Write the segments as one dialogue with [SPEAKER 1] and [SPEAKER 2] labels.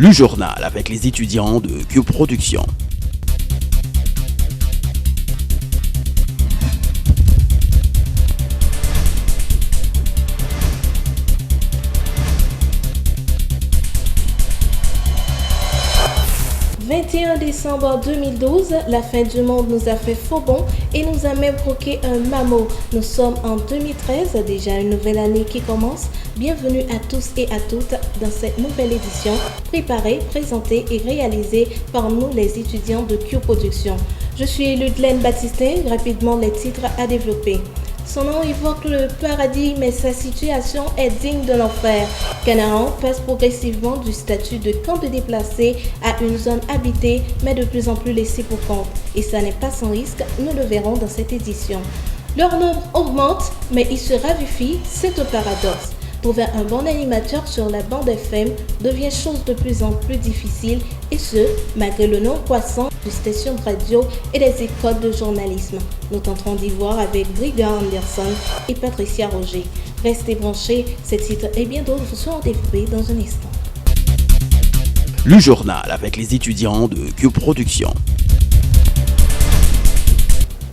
[SPEAKER 1] Le journal avec les étudiants de Q Production.
[SPEAKER 2] « 21 décembre 2012, la fin du monde nous a fait faux bond et nous a même croqué un mammot. Nous sommes en 2013, déjà une nouvelle année qui commence. Bienvenue à tous et à toutes dans cette nouvelle édition, préparée, présentée et réalisée par nous les étudiants de Q Production. Je suis Ludlaine Baptistin, rapidement les titres à développer. Son nom évoque le paradis, mais sa situation est digne de l'enfer. Canarran passe progressivement du statut de camp de déplacés à une zone habitée, mais de plus en plus laissée pour compte. Et ça n'est pas sans risque, nous le verrons dans cette édition. Leur nombre augmente, mais il se ravifie, c'est un paradoxe. Trouver un bon animateur sur la bande FM devient chose de plus en plus difficile, et ce, malgré le nom croissant de stations de radio et des écoles de journalisme. Nous tenterons d'y voir avec Brigand Anderson et Patricia Roger. Restez branchés, ces titres et bien d'autres seront développés dans un instant.
[SPEAKER 1] Le journal avec les étudiants de Q Production.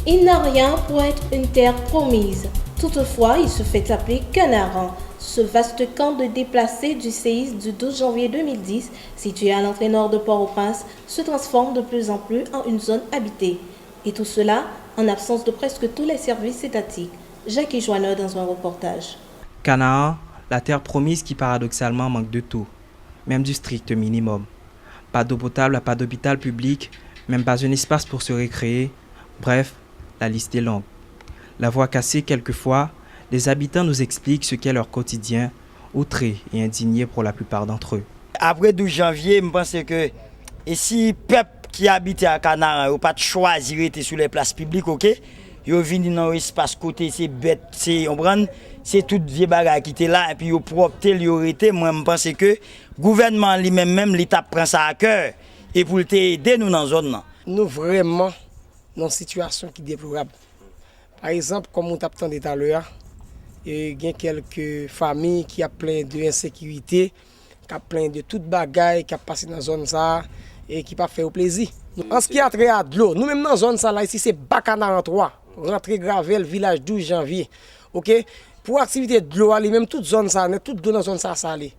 [SPEAKER 2] Il n'a rien pour être une terre promise. Toutefois, il se fait appeler Canarran. Ce vaste camp de déplacés du séisme du 12 janvier 2010, situé à l'entrée nord de Port-au-Prince, se transforme de plus en plus en une zone habitée. Et tout cela en absence de presque tous les services étatiques. Jackie Joanneur dans un reportage.
[SPEAKER 3] Canarran, la terre promise qui paradoxalement manque de tout, même du strict minimum. Pas d'eau potable, pas d'hôpital public, même pas un espace pour se récréer. Bref, la liste est longue. La voix cassée quelquefois, les habitants nous expliquent ce qu'est leur quotidien, outrés et indignés pour la plupart d'entre eux.
[SPEAKER 4] Après 12 janvier, je pense que si le peuple qui habite à Canarran n'a pas choisi d'être sur les places publiques, ok? Ils viennent dans l'espace côté, c'est bête, c'est tout vieux bagages qui étaient là, et puis ils propre, ils ont été. Moi, je pense que le gouvernement lui-même, l'État prend ça à cœur, et pour aider nous dans la zone.
[SPEAKER 5] Nous vraiment dans une situation qui est déplorable. Par exemple, comme on t'a entendu tout à l'heure, il y a quelques familles qui ont plein d'insécurité, qui ont plein de toutes bagailles, qui ont passé dans la zone ça et qui pas fait au plaisir. En ce qui a trait à de l'eau, nous-mêmes dans la zone ça là, ici c'est Bacanaran 3, rentrée Gravel, village 12 janvier. OK? Pour activité de l'eau, même toute zone ça, toute l'eau dans la zone ça salée.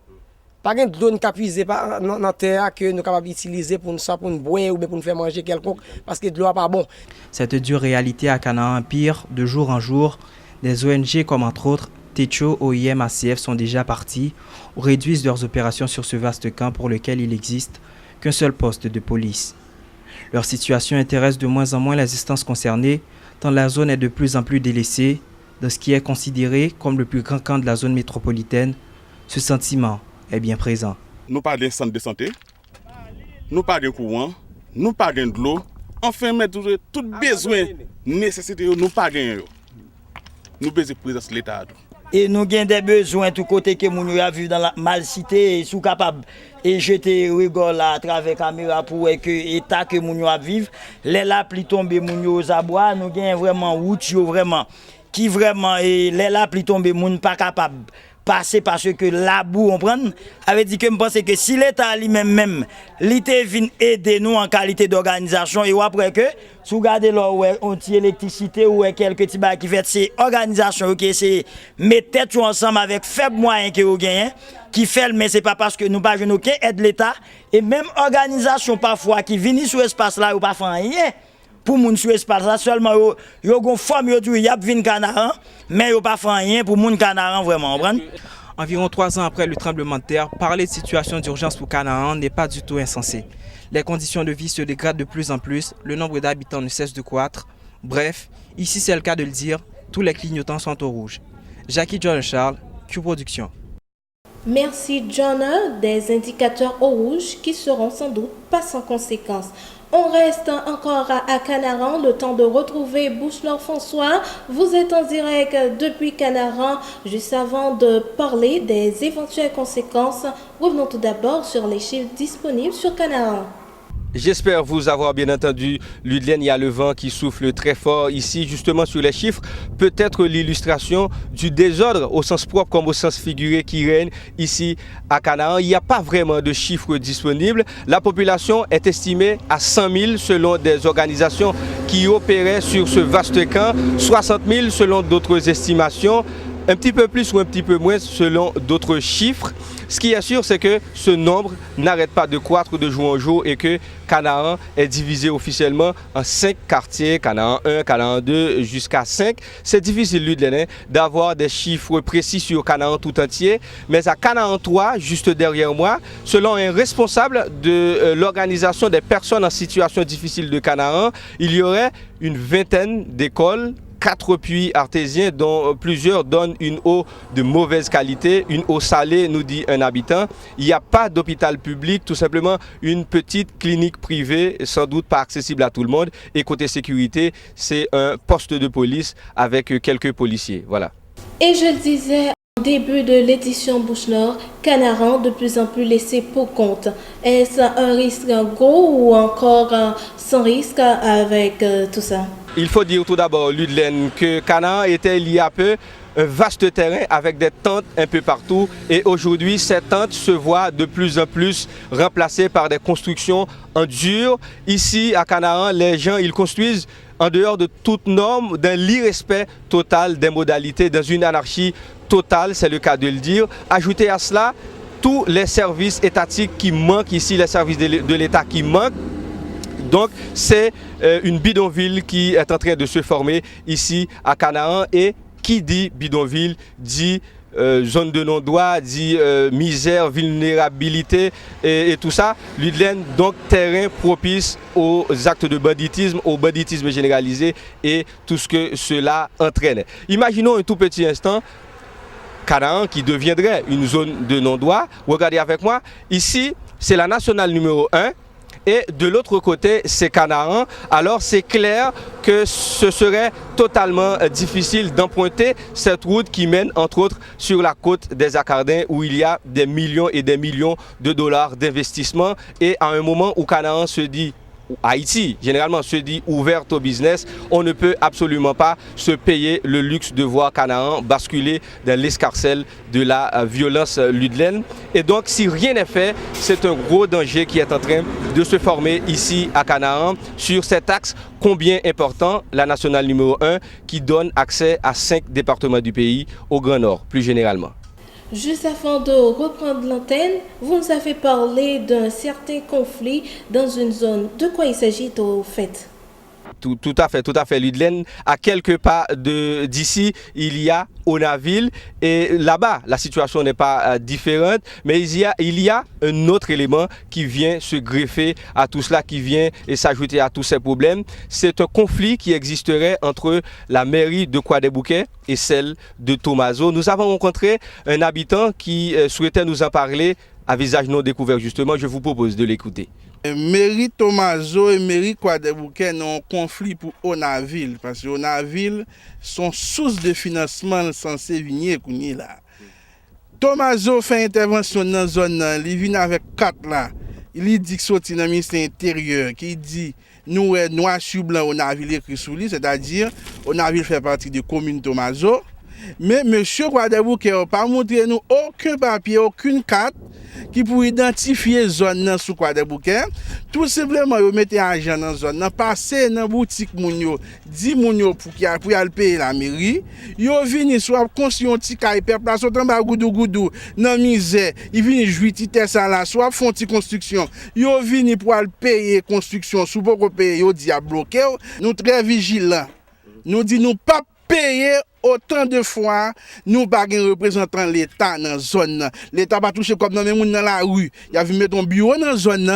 [SPEAKER 5] Pas de l'eau qui puiser dans la terre que nous sommes capables d'utiliser pour nous boire ou pour nous faire manger quelconque parce que de l'eau n'est pas bon.
[SPEAKER 3] Cette dure réalité à Canarran empire de jour en jour. Des ONG comme entre autres Techo, OIM, ACF sont déjà partis ou réduisent leurs opérations sur ce vaste camp pour lequel il n'existe qu'un seul poste de police. Leur situation intéresse de moins en moins les instances concernées, tant la zone est de plus en plus délaissée. Dans ce qui est considéré comme le plus grand camp de la zone métropolitaine, ce sentiment est bien présent.
[SPEAKER 6] Nous pas de centre de santé, nous pas de courant, nous pas de l'eau, enfin mettre tout besoin nécessité nous pas gagner. Nous besoin de présence de l'État.
[SPEAKER 4] Et nous avons des besoins tout côté que nous avons vu dans la mal-cité et sont capables de jeter rigole à travers la caméra pour que l'État que nous avons vivre. Les lapis tombent aux abois, nous avons vraiment route vraiment qui vraiment et les lapis tombent nous pas capable passer parce que la boue on prend avait dit que je pense que si l'État lui-même l'État vient aider nous en qualité d'organisation et après que si vous regardez là où on tire électricité ou quelques petits bacs qui fait ces organisations OK c'est mettre tête ensemble avec faible moyen que vous gagnez qui fait mais c'est pas parce que nous pas jeune OK aide l'État et même organisation parfois qui viennent sur espace là ou pas faire rien pour moun sur espace là seulement yo gon forme yo dit y a vinn Canarran mais yo pas fait rien pour moun Canarran vraiment comprendre.
[SPEAKER 3] Environ 3 ans après le tremblement de terre, parler de situation d'urgence pour Canarran n'est pas du tout insensé. Les conditions de vie se dégradent de plus en plus, le nombre d'habitants ne cesse de croître. Bref, ici c'est le cas de le dire, tous les clignotants sont au rouge. Jackie John Charles, Q Production.
[SPEAKER 2] Merci John, des indicateurs au rouge qui seront sans doute pas sans conséquences. On reste encore à Canarran, le temps de retrouver Bouchelor-François. Vous êtes en direct depuis Canarran. Juste avant de parler des éventuelles conséquences, revenons tout d'abord sur les chiffres disponibles sur Canarran.
[SPEAKER 7] J'espère vous avoir bien entendu. Ludlen, il y a le vent qui souffle très fort ici, justement sur les chiffres. Peut-être l'illustration du désordre au sens propre comme au sens figuré qui règne ici à Canaan. Il n'y a pas vraiment de chiffres disponibles. La population est estimée à 100 000 selon des organisations qui opéraient sur ce vaste camp, 60 000 selon d'autres estimations, un petit peu plus ou un petit peu moins selon d'autres chiffres. Ce qui est sûr, c'est que ce nombre n'arrête pas de croître de jour en jour et que Canaan est divisé officiellement en 5 quartiers, Canaan 1, Canaan 2 jusqu'à 5. C'est difficile, Ludlen, d'avoir des chiffres précis sur Canaan tout entier, mais à Canaan 3, juste derrière moi, selon un responsable de l'organisation des personnes en situation difficile de Canaan, il y aurait une vingtaine d'écoles, 4 puits artésiens dont plusieurs donnent une eau de mauvaise qualité, une eau salée, nous dit un habitant. Il n'y a pas d'hôpital public, tout simplement une petite clinique privée, sans doute pas accessible à tout le monde. Et côté sécurité, c'est un poste de police avec quelques policiers. Voilà.
[SPEAKER 2] Et je le disais au début de l'édition Bouche Nord, Canaan de plus en plus laissé pour compte. Est-ce un risque gros ou encore sans risque avec tout ça?
[SPEAKER 7] Il faut dire tout d'abord, Ludlen, que Canaan était il y a peu un vaste terrain avec des tentes un peu partout et aujourd'hui ces tentes se voient de plus en plus remplacées par des constructions en dur. Ici à Canaan, les gens ils construisent en dehors de toute norme, dans l'irrespect total des modalités, dans une anarchie totale, c'est le cas de le dire. Ajoutez à cela tous les services étatiques qui manquent ici, les services de l'État qui manquent. Donc c'est une bidonville qui est en train de se former ici à Canaan et qui dit bidonville dit zone de non-droit, dit misère, vulnérabilité et tout ça. Ludlen, donc terrain propice aux actes de banditisme, au banditisme généralisé et tout ce que cela entraîne. Imaginons un tout petit instant Canaan qui deviendrait une zone de non-droit. Regardez avec moi, ici c'est la nationale numéro 1. Et de l'autre côté, c'est Canaan. Alors c'est clair que ce serait totalement difficile d'emprunter cette route qui mène entre autres sur la côte des Acadiens où il y a des millions et des millions de dollars d'investissement. Et à un moment où Canaan se dit, Haïti généralement se dit ouverte au business, on ne peut absolument pas se payer le luxe de voir Canaan basculer dans l'escarcelle de la violence ludlène. Et donc si rien n'est fait, c'est un gros danger qui est en train de se former ici à Canaan sur cet axe combien important, la nationale numéro 1 qui donne accès à 5 départements du pays au Grand Nord plus généralement.
[SPEAKER 2] Juste avant de reprendre l'antenne, vous nous avez parlé d'un certain conflit dans une zone. De quoi il s'agit au fait?
[SPEAKER 7] Tout à fait. Ludlen, à quelques pas d'ici, il y a Onaville et là-bas, la situation n'est pas différente, mais il y a un autre élément qui vient se greffer à tout cela, qui vient et s'ajouter à tous ces problèmes. C'est un conflit qui existerait entre la mairie de Croix-des-Bouquets et celle de Thomaso. Nous avons rencontré un habitant qui souhaitait nous en parler à visage non découvert justement. Je vous propose de l'écouter.
[SPEAKER 8] Mairie Thomaso et mairie Croix-des-Bouquets ont un conflit pour Onaville parce que Onaville sont source de financement censé venir là. Thomaso fait intervention dans la zone, il vient avec 4 là. Il dit que sorti dans le ministère intérieur qui dit nous noir sur blanc Onaville écrit sous lui, c'est-à-dire Onaville fait partie de la commune Thomaso. Mais M. Croix-des-Bouquets n'a pas montré nous aucun papier, aucune carte qui pour identifier la zone sous Croix-des-Bouquets. Tout simplement, ils mettent l'argent dans la zone, passer dans la boutique, dit pour qu'il y payer la mairie. Ils viennent soit construire un petit caille, place autant de goudou, dans la misère. Ils viennent jouer de ça là, soit font une construction. Ils viennent pour payer la construction, sous pour payer, ils disent bloquer. Nous très vigilants. Nous disons pas payer autant de fois, nous pas un représentant de l'État dans la zone. L'État pas touché comme dans la rue. Il a vu mettre un bureau dans la zone.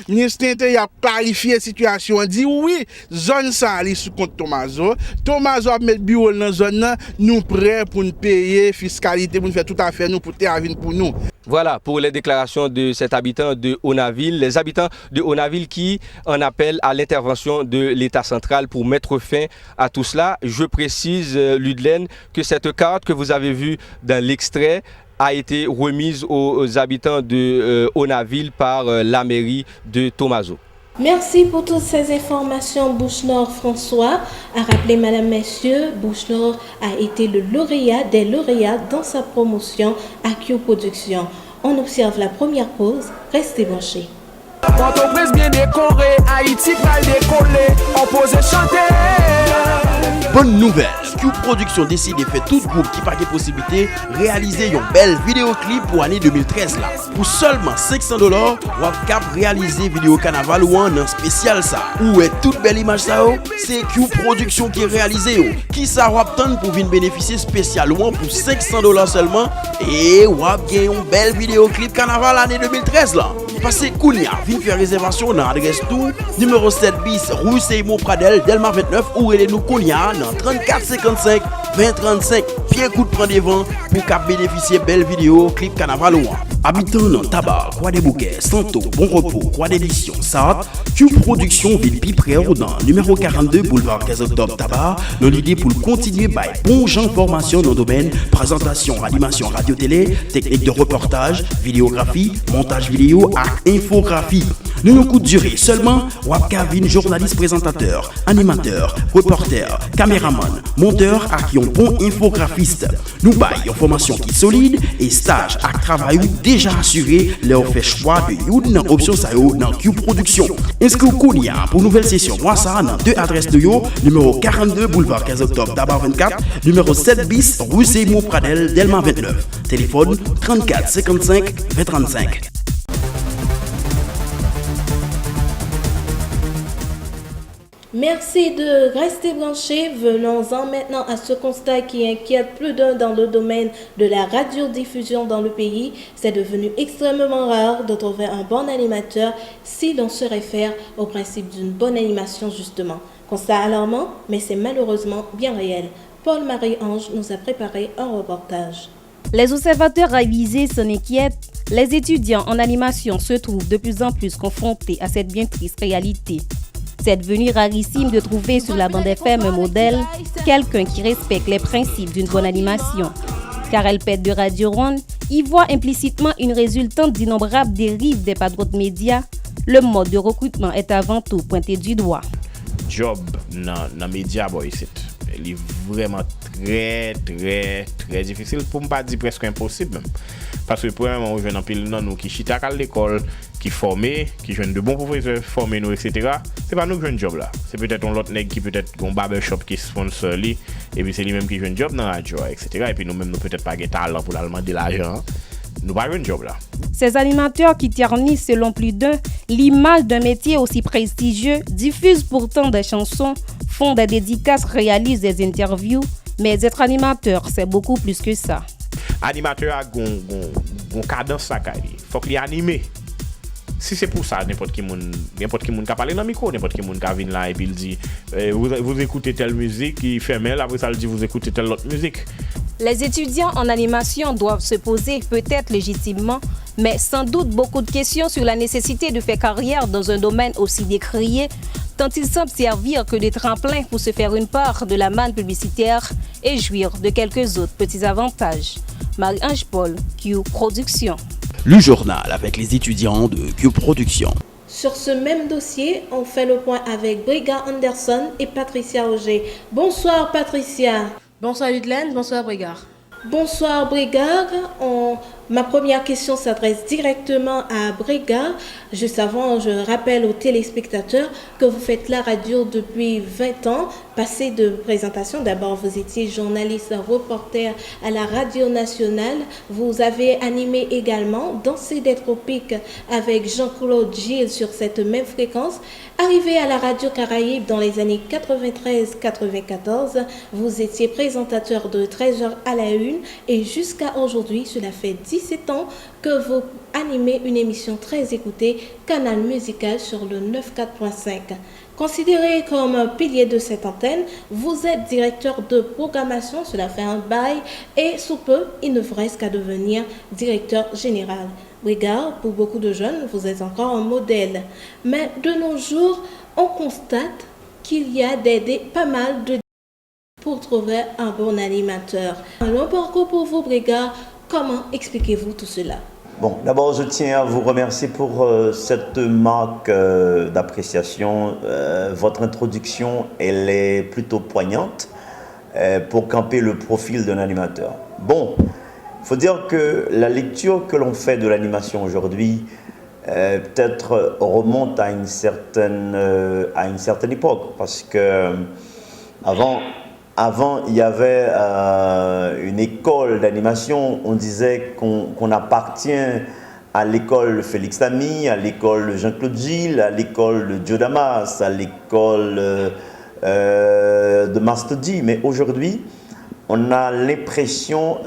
[SPEAKER 8] Le ministère a clarifié la situation. Il dit oui, zone ça est sous compte Thomaso. Thomaso a mis bureau dans la zone. Nous prêts pour nous payer fiscalité, pour nous faire tout à fait, nous pour terre pour nous.
[SPEAKER 7] Voilà pour les déclarations de cet habitant de Onaville, les habitants de Onaville qui en appellent à l'intervention de l'État central pour mettre fin à tout cela. Je précise, Ludlen, que cette carte que vous avez vue dans l'extrait a été remise aux habitants de Onaville par la mairie de Thomaso.
[SPEAKER 2] Merci pour toutes ces informations, Bouche-Nord François. A rappelé, Madame, Messieurs, Bouche-Nord a été le lauréat des lauréats dans sa promotion à Q Production. On observe la première pause. Restez branchés.
[SPEAKER 9] Entreprise bien décorée, Haïti va décoller, on pose chanter.
[SPEAKER 1] Bonne nouvelle, Q Production décide de faire tout groupe qui pas de possibilité réaliser une belle vidéoclip pour l'année 2013 là. Pour seulement $500, vous cap réaliser vidéo carnaval ou un spécial ça. Où est toute belle image ça? C'est Q Production qui réalisé. Qui ça vous attend pour venir bénéficier spécial ou pour $500 seulement et vous avez une belle vidéoclip carnaval l'année 2013 là. Passez Kounia, venez faire réservation dans l'adresse tout, numéro 7 bis, rue Seymour Pradel, Delma 29, ou relez-nous Kounia dans 34 55 20 35. Pied coup de prendre devant pour qu'à bénéficier belle vidéo, clip carnaval ou. Habitant dans Tabar, Croix des Bouquets, Santo, Bon Repos, Croix d'édition, Sartre, Q Production, ville Pipré, dans numéro 42, boulevard 15 octobre, Tabar, dans l'idée pour continuer by bon genre formation dans le domaine, présentation, animation, radio-télé, technique de reportage, vidéographie, montage vidéo et infographie. Nous nous coup de durée seulement, Wapkavin, journaliste présentateur, animateur, reporter, caméraman, monteur à qui ont bon infographiste. Nous baillons une formation qui est solide et stage à travail déjà assuré, leur fait choix de Youd dans option SAO dans Q Production. Inscrit Kounia pour nouvelle session. Moi ça dans deux adresses de yo, numéro 42 boulevard 15 octobre Dabar 24, numéro 7 bis rue Seymour Pradel Delma 29. Téléphone 34 55 20 35.
[SPEAKER 2] Merci de rester branchés. Venons-en maintenant à ce constat qui inquiète plus d'un dans le domaine de la radiodiffusion dans le pays. C'est devenu extrêmement rare de trouver un bon animateur si l'on se réfère au principe d'une bonne animation justement. Constat alarmant, mais c'est malheureusement bien réel. Paul-Marie-Ange nous a préparé un reportage.
[SPEAKER 10] Les observateurs avisés s'en inquiètent. Les étudiants en animation se trouvent de plus en plus confrontés à cette bien triste réalité. C'est devenu rarissime de trouver sur la bande FM un modèle, quelqu'un qui respecte les principes d'une bonne animation. Car elle pète de Radio Ronde, y voit implicitement une résultante d'innombrables dérives des patrons de médias. Le mode de recrutement est avant tout pointé du doigt.
[SPEAKER 11] Job dans média boy c'est vraiment très difficile pour ne pas dire presque impossible même. Parce que premièrement on jeune en pile non nous qui chita à l'école qui formé qui jeune de bons professeurs formés nous etc. C'est pas nous qui jeune job là, c'est peut-être un autre nèg qui peut-être un barbershop qui sponsor lui et puis c'est lui même qui jeune job dans la radio etc. et puis nous même nous peut-être pas de talent pour demander l'argent. Nous pas un job là.
[SPEAKER 10] Ces animateurs qui ternissent selon plus d'un l'image d'un métier aussi prestigieux diffusent pourtant des chansons, font des dédicaces, réalisent des interviews, mais être animateur c'est beaucoup plus que ça.
[SPEAKER 11] Animateur a une cadence sacrée. Faut qu'il anime. Si c'est pour ça, n'importe qui qui parler dans le micro, n'importe qui qui vient là et puis il dit vous écoutez telle musique, il fait mail, après ça il dit vous écoutez telle autre musique.
[SPEAKER 10] Les étudiants en animation doivent se poser, peut-être légitimement, mais sans doute beaucoup de questions sur la nécessité de faire carrière dans un domaine aussi décrié, tant il semble servir que des tremplins pour se faire une part de la manne publicitaire et jouir de quelques autres petits avantages. Marie-Ange Paul, Q Production.
[SPEAKER 1] Le journal avec les étudiants de Q Production.
[SPEAKER 2] Sur ce même dossier, on fait le point avec Brigard Anderson et Patricia Auger. Bonsoir Patricia.
[SPEAKER 12] Bonsoir Ludlaine, bonsoir Brigard.
[SPEAKER 2] Bonsoir Brigard. Ma première question s'adresse directement à Brigard. Juste avant, je rappelle aux téléspectateurs que vous faites la radio depuis 20 ans. Passé de présentation, d'abord vous étiez journaliste reporter à la radio nationale. Vous avez animé également Danser des tropiques avec Jean-Claude Gilles sur cette même fréquence. Arrivé à la radio Caraïbe dans les années 93-94, vous étiez présentateur de 13h à la une et jusqu'à aujourd'hui, cela fait 17 ans que vous animez une émission très écoutée, Canal Musical sur le 94.5. Considéré comme un pilier de cette antenne, vous êtes directeur de programmation, cela fait un bail, et sous peu, il ne vous reste qu'à devenir directeur général. Brigard, pour beaucoup de jeunes, vous êtes encore un modèle. Mais de nos jours, on constate qu'il y a pas mal de pour trouver un bon animateur. Un long parcours pour vous, Brigard. Comment expliquez-vous tout cela?
[SPEAKER 13] Bon, d'abord, je tiens à vous remercier pour cette marque d'appréciation. Votre introduction, elle est plutôt poignante pour camper le profil d'un animateur. Bon, il faut dire que la lecture que l'on fait de l'animation aujourd'hui peut-être remonte à une certaine époque, parce que avant, il y avait une école d'animation. On disait qu'on appartient à l'école Félix Lamy, à l'école Jean-Claude Gilles, à l'école de Joe Damas, à l'école de Master D. Mais aujourd'hui, on a l'impression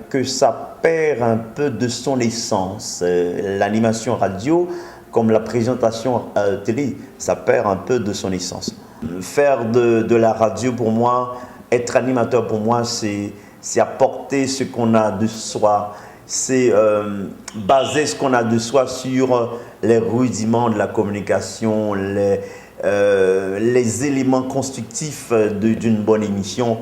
[SPEAKER 13] que ça perd un peu de son essence. L'animation radio, comme la présentation télé, ça perd un peu de son essence. Faire de la radio, pour moi, être animateur, pour moi, c'est apporter ce qu'on a de soi. C'est baser ce qu'on a de soi sur les rudiments de la communication, les éléments constructifs d'une bonne émission.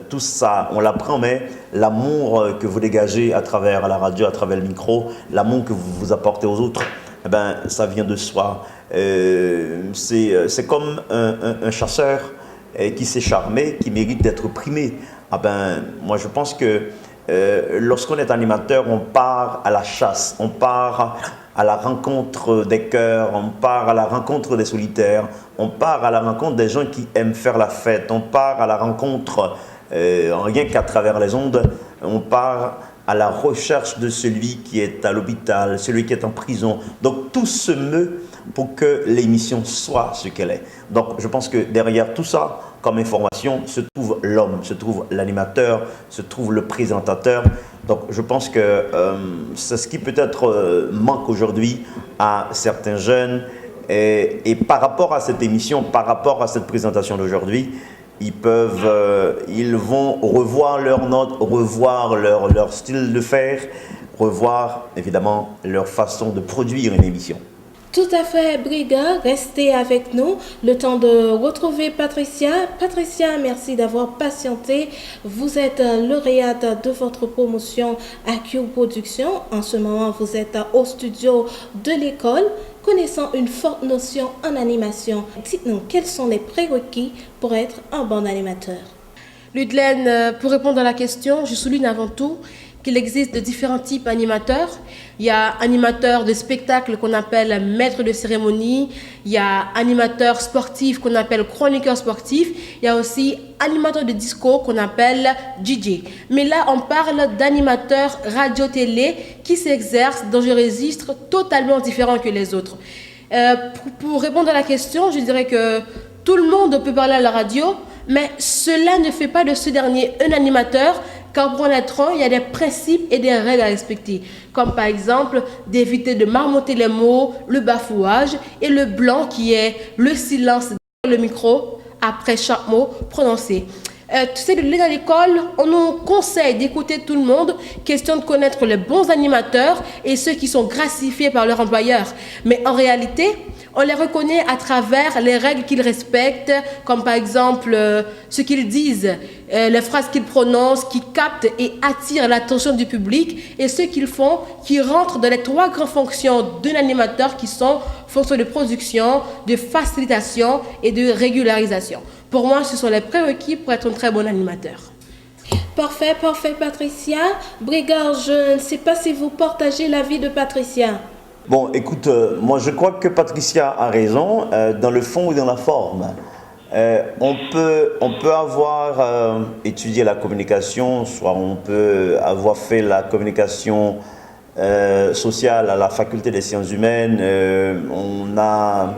[SPEAKER 13] Tout ça, on l'apprend, mais l'amour que vous dégagez à travers la radio, à travers le micro, l'amour que vous apportez aux autres, eh ben, ça vient de soi. C'est comme un chasseur qui s'est charmé, qui mérite d'être primé. Ah ben, moi, je pense que lorsqu'on est animateur, on part à la chasse, on part à la rencontre des cœurs, on part à la rencontre des solitaires, on part à la rencontre des gens qui aiment faire la fête, on part à la rencontre, rien qu'à travers les ondes, on part à la recherche de celui qui est à l'hôpital, celui qui est en prison. Donc tout se meut pour que l'émission soit ce qu'elle est. Donc je pense que derrière tout ça, comme information, se trouve l'homme, se trouve l'animateur, se trouve le présentateur. Donc je pense que c'est ce qui peut-être manque aujourd'hui à certains jeunes. Et par rapport à cette émission, par rapport à cette présentation d'aujourd'hui, ils vont revoir leurs notes, revoir leur style de faire, revoir évidemment leur façon de produire une émission.
[SPEAKER 2] Tout à fait, Briga, restez avec nous le temps de retrouver Patricia. Patricia, merci d'avoir patienté. Vous êtes lauréate de votre promotion à Q Production. En ce moment, vous êtes au studio de l'école. Connaissant une forte notion en animation, dites-nous quels sont les prérequis pour être un bon animateur.
[SPEAKER 12] Ludlaine, pour répondre à la question, je souligne avant tout qu'il existe de différents types d'animateurs. Il y a animateur de spectacle qu'on appelle maître de cérémonie. Il y a animateur sportif qu'on appelle chroniqueur sportif. Il y a aussi animateur de disco qu'on appelle DJ. Mais là, on parle d'animateur radio-télé qui s'exerce dans un registre totalement différent que les autres. Pour répondre à la question, je dirais que tout le monde peut parler à la radio, mais cela ne fait pas de ce dernier un animateur, car pour en être un, il y a des principes et des règles à respecter, comme par exemple d'éviter de marmotter les mots, le bafouage et le blanc qui est le silence dans le micro après chaque mot prononcé. Tu sais, dans l'école, on nous conseille d'écouter tout le monde, question de connaître les bons animateurs et ceux qui sont gracifiés par leur employeur. Mais en réalité, on les reconnaît à travers les règles qu'ils respectent, comme par exemple ce qu'ils disent, les phrases qu'ils prononcent, qui captent et attirent l'attention du public, et ce qu'ils font, qui rentrent dans les trois grandes fonctions d'un animateur qui sont fonctions de production, de facilitation et de régularisation. Pour moi, ce sont les prérequis pour être un très bon animateur.
[SPEAKER 2] Parfait, Patricia. Brigard, je ne sais pas si vous partagez l'avis de Patricia.
[SPEAKER 13] Bon, écoute, moi je crois que Patricia a raison, dans le fond ou dans la forme. On peut avoir étudié la communication, soit on peut avoir fait la communication sociale à la faculté des sciences humaines. On a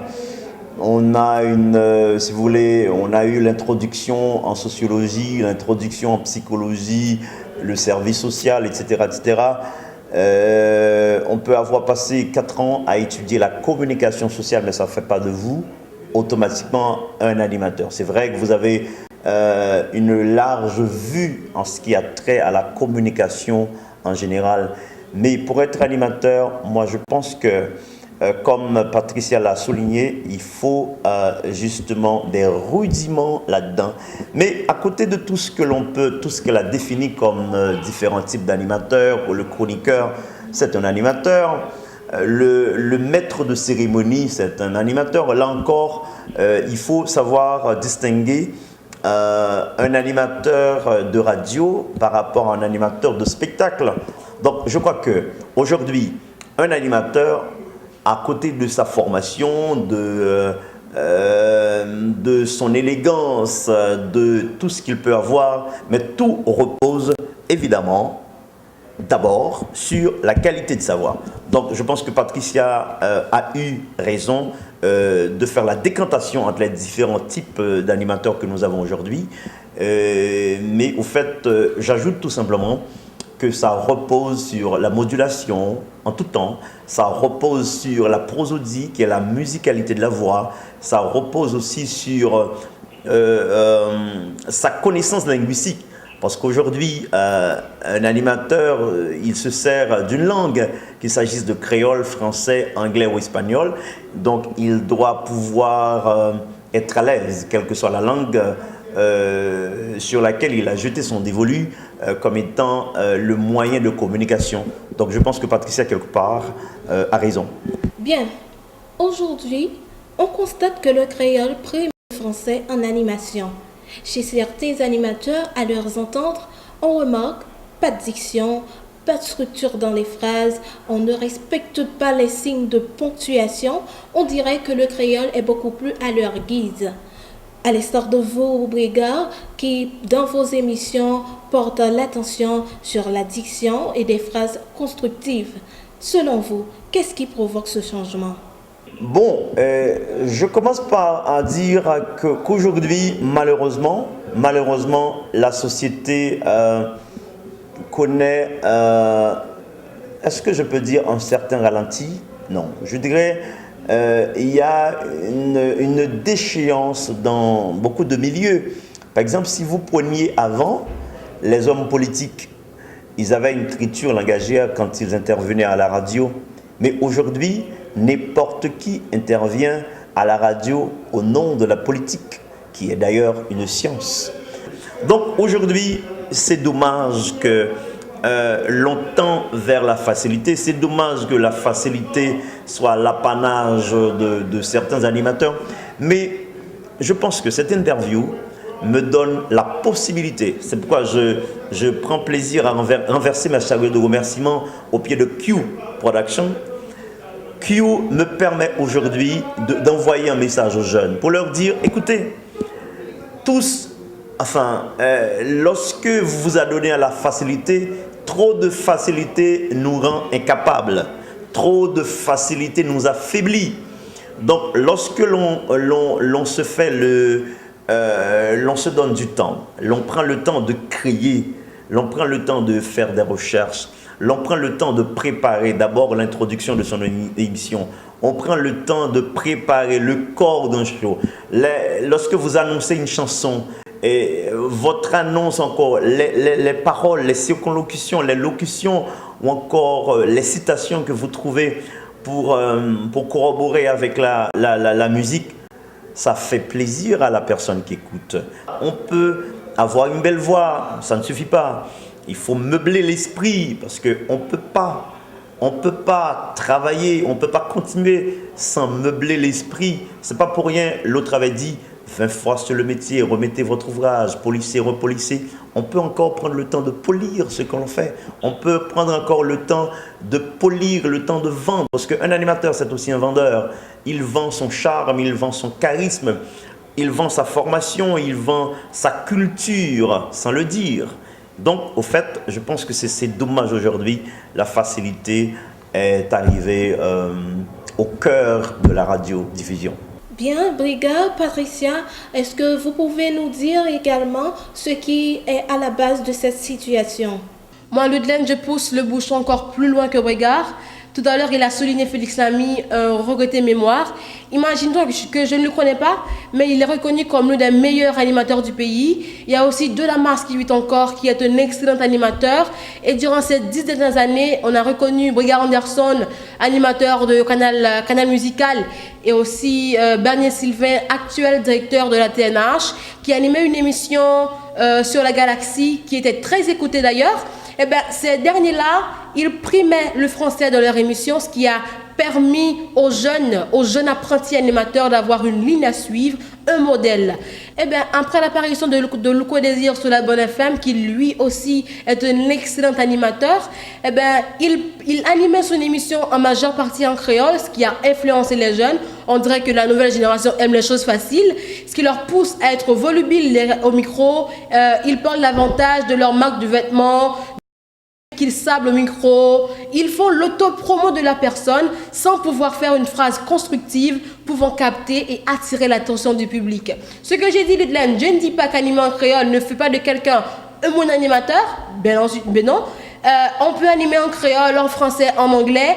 [SPEAKER 13] si vous voulez, on a eu l'introduction en sociologie, l'introduction en psychologie, le service social, etc., etc. On peut avoir passé 4 ans à étudier la communication sociale, mais ça ne fait pas de vous automatiquement un animateur. C'est vrai que vous avez une large vue en ce qui a trait à la communication en général, mais pour être animateur, moi je pense que comme Patricia l'a souligné, il faut justement des rudiments là-dedans. Mais à côté de tout ce que l'on peut, tout ce qu'elle a défini comme différents types d'animateurs, pour le chroniqueur, c'est un animateur. Le maître de cérémonie, c'est un animateur. Là encore, il faut savoir distinguer un animateur de radio par rapport à un animateur de spectacle. Donc, je crois qu'aujourd'hui, un animateur, à côté de sa formation, de son élégance, de tout ce qu'il peut avoir, mais tout repose évidemment d'abord sur la qualité de sa voix. Donc je pense que Patricia a eu raison de faire la décantation entre les différents types d'animateurs que nous avons aujourd'hui. Mais au fait, j'ajoute tout simplement que ça repose sur la modulation en tout temps, ça repose sur la prosodie qui est la musicalité de la voix, ça repose aussi sur sa connaissance linguistique. Parce qu'aujourd'hui, un animateur, il se sert d'une langue, qu'il s'agisse de créole, français, anglais ou espagnol. Donc, il doit pouvoir être à l'aise, quelle que soit la langue sur laquelle il a jeté son dévolu comme étant le moyen de communication. Donc, je pense que Patricia, quelque part, a raison.
[SPEAKER 2] Bien. Aujourd'hui, on constate que le créole prime le français en animation. Chez certains animateurs, à leur entendre, on remarque pas de diction, pas de structure dans les phrases, on ne respecte pas les signes de ponctuation, on dirait que le créole est beaucoup plus à leur guise. À l'instar de vos brigards qui, dans vos émissions, portent l'attention sur la diction et des phrases constructives. Selon vous, qu'est-ce qui provoque ce changement ?
[SPEAKER 13] Bon, je commence par dire qu'aujourd'hui, malheureusement, la société connaît, est-ce que je peux dire un certain ralenti? Non, je dirais il y a une déchéance dans beaucoup de milieux. Par exemple, si vous preniez avant, les hommes politiques, ils avaient une triture langagière quand ils intervenaient à la radio, mais aujourd'hui, n'importe qui intervient à la radio au nom de la politique, qui est d'ailleurs une science. Donc aujourd'hui, c'est dommage que l'on tend vers la facilité. C'est dommage que la facilité soit l'apanage de certains animateurs. Mais je pense que cette interview me donne la possibilité. C'est pourquoi je prends plaisir à renverser ma charrue de remerciements au pied de Q Production. Q me permet aujourd'hui d'envoyer un message aux jeunes pour leur dire, écoutez, tous, lorsque vous vous adonnez à la facilité, trop de facilité nous rend incapables, trop de facilité nous affaiblit. Donc lorsque l'on se fait l'on se donne du temps, l'on prend le temps de créer, l'on prend le temps de faire des recherches, l'on prend le temps de préparer d'abord l'introduction de son émission. On prend le temps de préparer le corps d'un show. Lorsque vous annoncez une chanson, et votre annonce encore, les paroles, les circonlocutions, les locutions ou encore les citations que vous trouvez pour corroborer avec la musique, ça fait plaisir à la personne qui écoute. On peut avoir une belle voix, ça ne suffit pas. Il faut meubler l'esprit parce qu'on ne peut pas travailler, on ne peut pas continuer sans meubler l'esprit. Ce n'est pas pour rien, l'autre avait dit 20 fois sur le métier, remettez votre ouvrage, polissez, repolissez. On peut encore prendre le temps de polir ce que l'on fait. On peut prendre encore le temps de polir, le temps de vendre. Parce qu'un animateur, c'est aussi un vendeur. Il vend son charme, il vend son charisme, il vend sa formation, il vend sa culture, sans le dire. Donc, au fait, je pense que c'est dommage aujourd'hui. La facilité est arrivée au cœur de la radiodiffusion.
[SPEAKER 2] Bien, Brigade, Patricia, est-ce que vous pouvez nous dire également ce qui est à la base de cette situation?
[SPEAKER 12] Moi, Ludlen, je pousse le bouchon encore plus loin que Brigade. Tout à l'heure, il a souligné Félix Lamy, un regretté mémoire. Imagine-toi que je ne le connais pas, mais il est reconnu comme l'un des meilleurs animateurs du pays. Il y a aussi Delamarche qui vit encore, qui est un excellent animateur. Et durant ces 10 dernières années, on a reconnu Brigade Anderson, animateur de Canal Musical, et aussi Bernier Sylvain, actuel directeur de la TNH, qui animait une émission sur la Galaxie, qui était très écoutée d'ailleurs. eh bien, ces derniers-là, ils primaient le français dans leur émission, ce qui a permis aux jeunes apprentis animateurs d'avoir une ligne à suivre, un modèle. Eh bien, après l'apparition de Louko Désir sur la Bonne FM, qui lui aussi est un excellent animateur, eh bien, il animait son émission en majeure partie en créole, ce qui a influencé les jeunes. On dirait que la nouvelle génération aime les choses faciles, ce qui leur pousse à être volubiles au micro. Ils parlent davantage de leur marque de vêtements, qu'ils sablent au micro. Ils font l'auto-promo de la personne sans pouvoir faire une phrase constructive pouvant capter et attirer l'attention du public. Ce que j'ai dit, Ludlen, je ne dis pas qu'animer en créole ne fait pas de quelqu'un un bon animateur. Ben non. On peut animer en créole, en français, en anglais.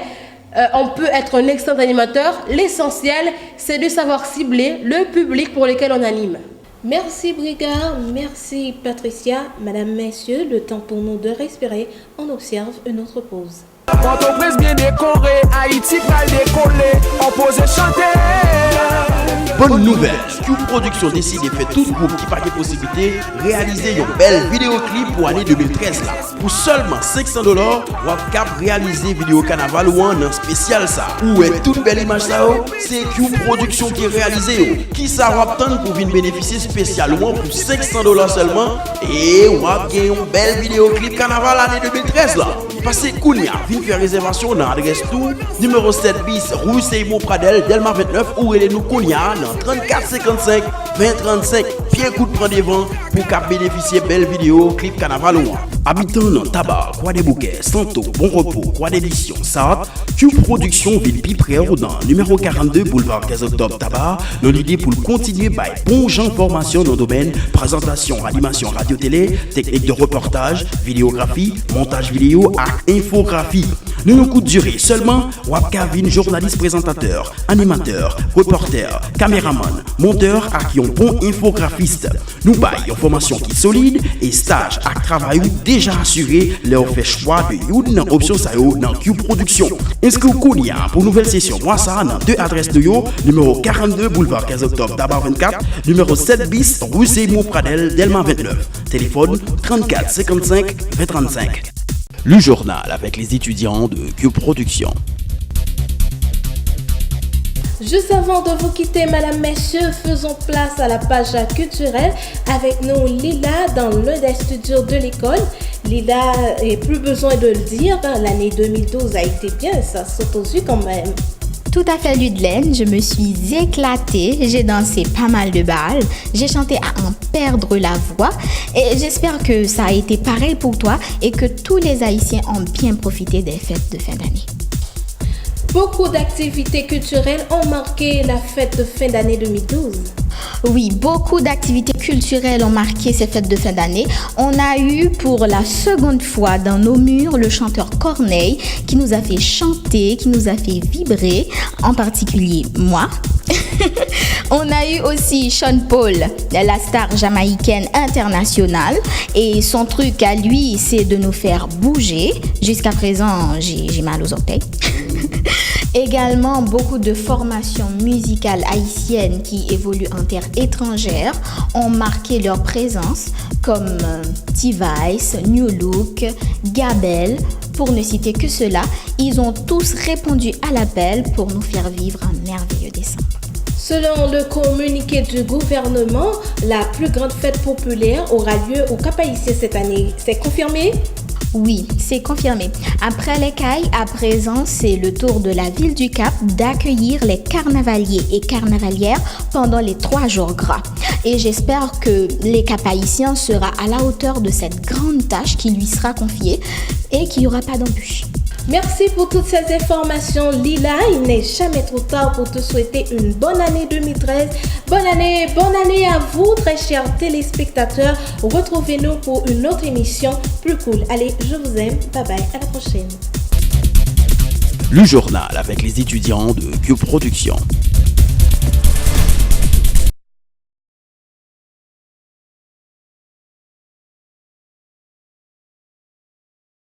[SPEAKER 12] On peut être un excellent animateur. L'essentiel, c'est de savoir cibler le public pour lequel on anime.
[SPEAKER 2] Merci Brigard, merci Patricia. Madame, messieurs, le temps pour nous de respirer. On observe une autre pause.
[SPEAKER 9] Port-au-Prince bien décoré, Haïti pral décoller, on pose chanter.
[SPEAKER 1] Bonne nouvelle, Scoop Production décide de faire tout groupe qui pas de possibilité réaliser une belle vidéoclip pour l'année 2013 là. Pour seulement $500, Wapcap réaliser vidéo carnaval ou un spécial ça. Où est toute belle image ça? C'est Scoop Production qui réalisé. Qui ça Waptan pour venir bénéficier spécialement pour $500 seulement et Wap gagne une belle vidéoclip carnaval l'année 2013 là. Passez Kounia, venez faire réservation dans l'adresse tout, numéro 7 bis, rue Seymour Pradel, Delma 29, ou relez-nous Kounia dans 34 55 20 35, pied coup de prend devant pour qu'à bénéficier belle vidéo, clip carnaval ou habitant dans Tabar, Croix des Bouquets, Santo, Bon Repos, Croix d'édition, Sartre, Cube Production, Ville Pipré, dans numéro 42, boulevard 15 octobre, Tabar, dans l'idée pour continuer by bon genre formation dans le domaine, présentation, animation, radio-télé, technique de reportage, vidéographie, montage vidéo, infographie. Nous nous coup de durée seulement, Wapkavin, journaliste présentateur, animateur, reporter, caméraman, monteur à qui ont bon infographiste. Nous baillons une formation qui est solide et stage à travail déjà assuré, leur fait choix de une option ça dans Cube Production. Inscrit Kounia pour nouvelle session. Moi ça dans deux adresses de yo, numéro 42 boulevard 15 octobre Dabar 24, numéro 7 bis rue Seymour Pradel Delma 29. Téléphone 34 55 20 35. Le journal avec les étudiants de Cube Production.
[SPEAKER 2] Juste avant de vous quitter, madame, messieurs, faisons place à la page culturelle avec nous Lila dans l'un des studios de l'école. Lila, et plus besoin de le dire, l'année 2012 a été bien, ça saute aux yeux quand même.
[SPEAKER 14] Tout à fait, Ludlen, je me suis éclatée, j'ai dansé pas mal de balles, j'ai chanté à en perdre la voix et j'espère que ça a été pareil pour toi et que tous les Haïtiens ont bien profité des fêtes de fin d'année.
[SPEAKER 2] Beaucoup d'activités culturelles ont marqué la fête de fin d'année 2012.
[SPEAKER 14] Oui, beaucoup d'activités culturelles ont marqué ces fêtes de fin d'année. On a eu pour la seconde fois dans nos murs le chanteur Corneille qui nous a fait chanter, qui nous a fait vibrer, en particulier moi. On a eu aussi Sean Paul, la star jamaïcaine internationale, et son truc à lui, c'est de nous faire bouger. Jusqu'à présent, j'ai mal aux orteils. Également, beaucoup de formations musicales haïtiennes qui évoluent en terre étrangère ont marqué leur présence, comme T-Vice, New Look, Gabel, pour ne citer que cela. Ils ont tous répondu à l'appel pour nous faire vivre un merveilleux décembre.
[SPEAKER 2] Selon le communiqué du gouvernement, la plus grande fête populaire aura lieu au Cap-Haïtien cette année. C'est confirmé?
[SPEAKER 14] Oui, c'est confirmé. Après les cailles, à présent, c'est le tour de la ville du Cap d'accueillir les carnavaliers et carnavalières pendant les 3 jours gras. Et j'espère que les Cap-Haïtiens seront à la hauteur de cette grande tâche qui lui sera confiée et qu'il n'y aura pas d'embûches.
[SPEAKER 2] Merci pour toutes ces informations, Lila. Il n'est jamais trop tard pour te souhaiter une bonne année 2013. Bonne année à vous, très chers téléspectateurs. Retrouvez-nous pour une autre émission plus cool. Allez, je vous aime. Bye bye, à la prochaine.
[SPEAKER 1] Le journal avec les étudiants de Cube Production.